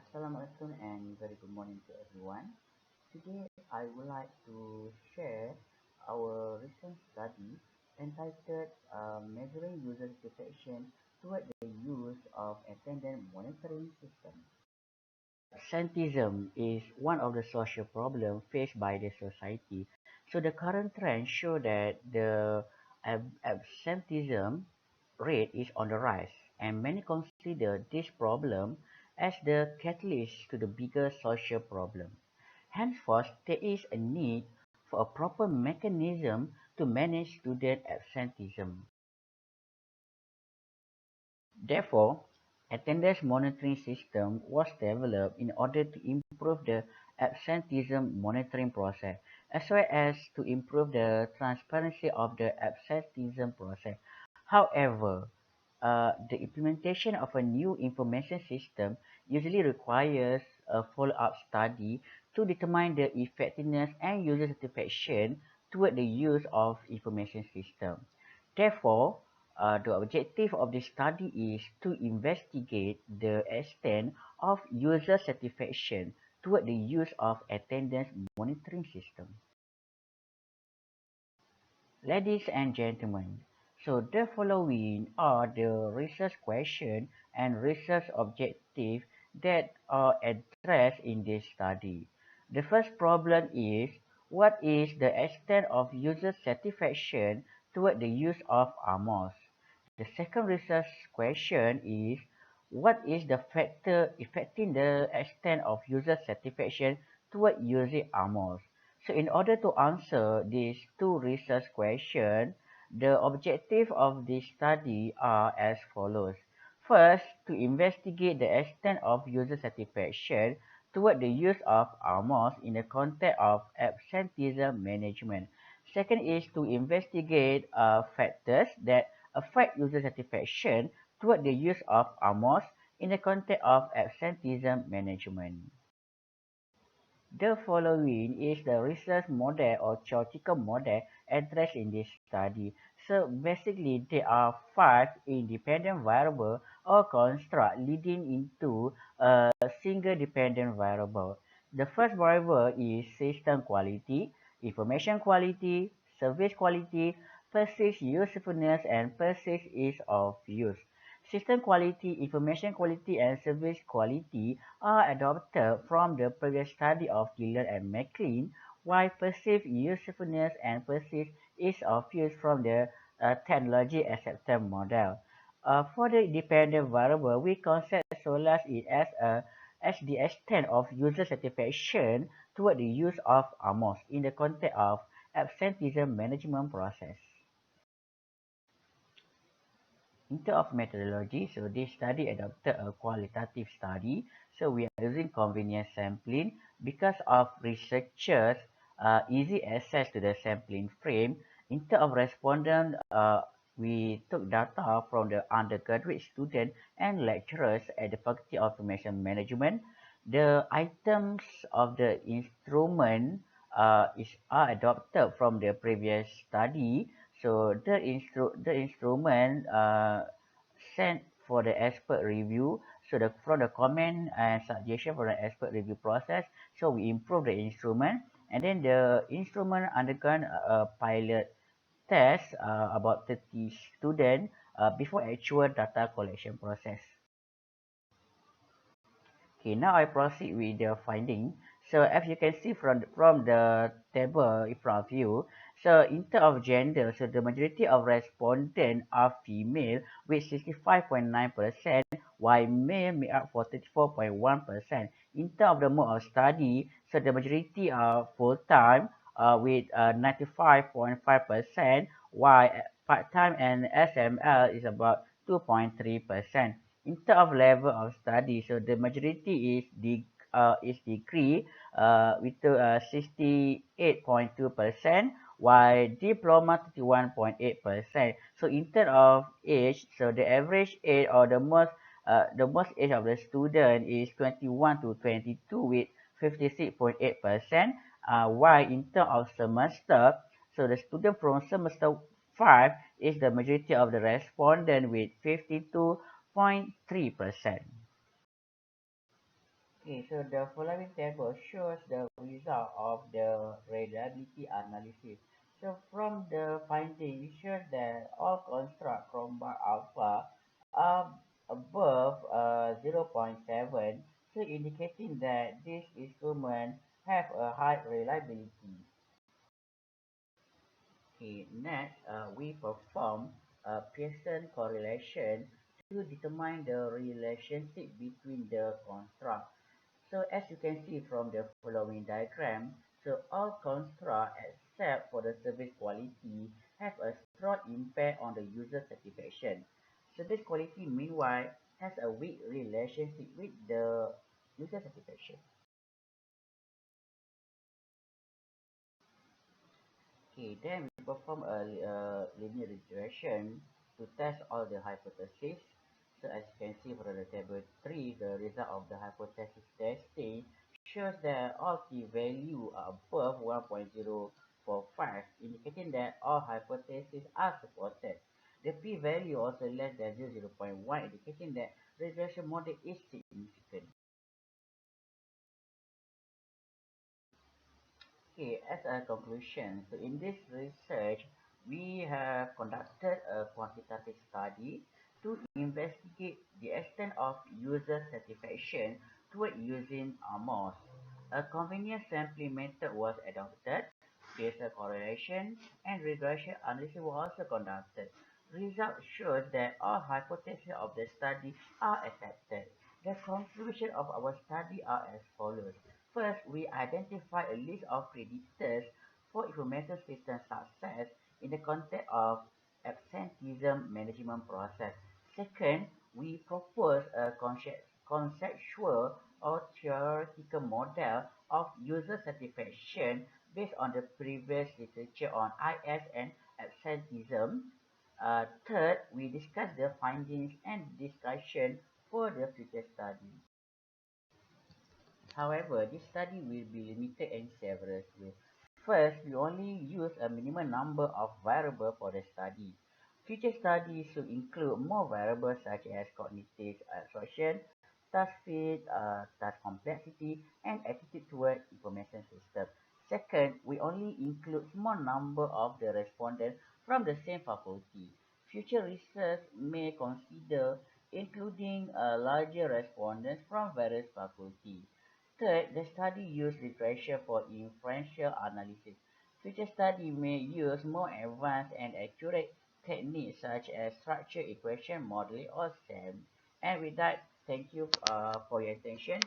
Assalamualaikum and very good morning to everyone. Today I would like to share our recent study entitled Measuring User Satisfaction Toward the Use of Attendance Monitoring System. Absenteeism is one of the social problems faced by the society. So the current trend show that the absenteeism rate is on the rise, and many consider this problem as the catalyst to the bigger social problem. Henceforth, there is a need for a proper mechanism to manage student absenteeism. Therefore, attendance monitoring system was developed in order to improve the absenteeism monitoring process, as well as to improve the transparency of the absenteeism process. However, the implementation of a new information system usually requires a follow-up study to determine the effectiveness and user satisfaction toward the use of information system. Therefore, the objective of this study is to investigate the extent of user satisfaction toward the use of attendance monitoring system. Ladies and gentlemen, so the following are the research questions and research objectives that are addressed in this study. The first problem is, what is the extent of user satisfaction toward the use of AMoS? The second research question is, what is the factor affecting the extent of user satisfaction toward using AMoS? So in order to answer these two research questions, the objective of this study are as follows. First, to investigate the extent of user satisfaction toward the use of AMoS in the context of absenteeism management. Second is to investigate factors that affect user satisfaction toward the use of AMoS in the context of absenteeism management. The following is the research model or theoretical model addressed in this study. So basically, there are five independent variables or constructs leading into a single dependent variable. The first variable is system quality, information quality, service quality, perceived usefulness, and perceived ease of use. System quality, information quality, and service quality are adopted from the previous study of Gilliard and McLean, while perceived usefulness and perceived ease of use from the technology acceptance model. For the dependent variable, we conceptualize it as the extent of user satisfaction toward the use of AMoS in the context of absenteeism management process. In terms of methodology, so this study adopted a qualitative study. So we are using convenience sampling because of researchers easy access to the sampling frame. In terms of respondent, we took data from the undergraduate students and lecturers at the Faculty of Information Management. The items of the instrument are adopted from the previous study. So the instrument sent for the expert review. So from the comment and suggestion for the expert review process, so we improve the instrument, and then the instrument undergone a pilot test about 30 students before actual data collection process. Okay, now I proceed with the finding. So as you can see from the table in front of you, so in terms of gender, so the majority of respondents are female with 65.9%, while male make up for 34.1%. In terms of the mode of study, so the majority are full-time with 95.5%, while part-time and SML is about 2.3%. In terms of level of study, so the majority is degree with 68.2%, while diploma 31.8%. So in terms of age, so the average age or the most age of the student is 21 to 22 with 56.8%. While in terms of semester, so the student from semester 5 is the majority of the respondent with 52.3%. Okay, so the following table shows the result of the reliability analysis. So from the findings, it shows that all construct from bar alpha are above 0.7, so indicating that this instrument have a high reliability. Okay, next, we perform a Pearson correlation to determine the relationship between the construct. So as you can see from the following diagram, so all constructs except for the service quality have a strong impact on the user satisfaction. Service quality meanwhile has a weak relationship with the user satisfaction. Okay, then we perform a linear regression to test all the hypotheses. So as you can see from the table 3, the result of the hypothesis testing shows that all p-value are above 1.045, indicating that all hypotheses are supported. The p-value also less than 0.1, indicating that regression model is significant. Okay, as a conclusion, so in this research, we have conducted a quantitative study to investigate the extent of user satisfaction toward using AMoS. A convenient sampling method was adopted, Pearson correlation and regression analysis were also conducted. Results shows that all hypotheses of the study are accepted. The conclusion of our study are as follows. First, we identify a list of predictors for information system success in the context of absenteeism management process. Second, we propose a conceptual or theoretical model of user satisfaction based on the previous literature on IS and absenteeism. Third, we discuss the findings and discussion for the future study. However, this study will be limited in several ways. First, we only use a minimum number of variables for the study. Future studies should include more variables such as cognitive absorption, task fit, task complexity, and attitude toward information system. Second, we only include small number of the respondents from the same faculty. Future research may consider including larger respondents from various faculties. Third, the study used literature for inferential analysis. Future study may use more advanced and accurate techniques such as structure equation modeling or SAM. And with that, thank you for your attention.